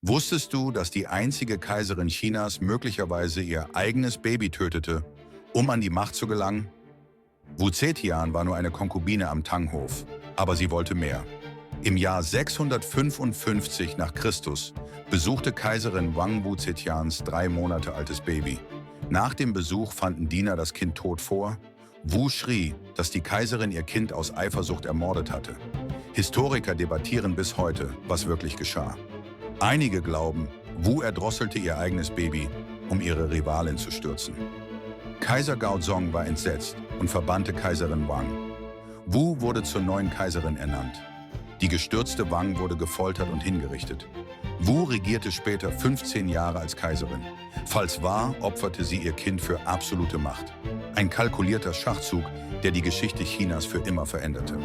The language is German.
Wusstest du, dass die einzige Kaiserin Chinas möglicherweise ihr eigenes Baby tötete, um an die Macht zu gelangen? Wu Zetian war nur eine Konkubine am Tanghof, aber sie wollte mehr. Im Jahr 655 nach Christus besuchte Kaiserin Wang Wu Zetians 3 Monate altes Baby. Nach dem Besuch fanden Diener das Kind tot vor. Wu schrie, dass die Kaiserin ihr Kind aus Eifersucht ermordet hatte. Historiker debattieren bis heute, was wirklich geschah. Einige glauben, Wu erdrosselte ihr eigenes Baby, um ihre Rivalin zu stürzen. Kaiser Gaozong war entsetzt und verbannte Kaiserin Wang. Wu wurde zur neuen Kaiserin ernannt. Die gestürzte Wang wurde gefoltert und hingerichtet. Wu regierte später 15 Jahre als Kaiserin. Falls wahr, opferte sie ihr Kind für absolute Macht. Ein kalkulierter Schachzug, der die Geschichte Chinas für immer veränderte.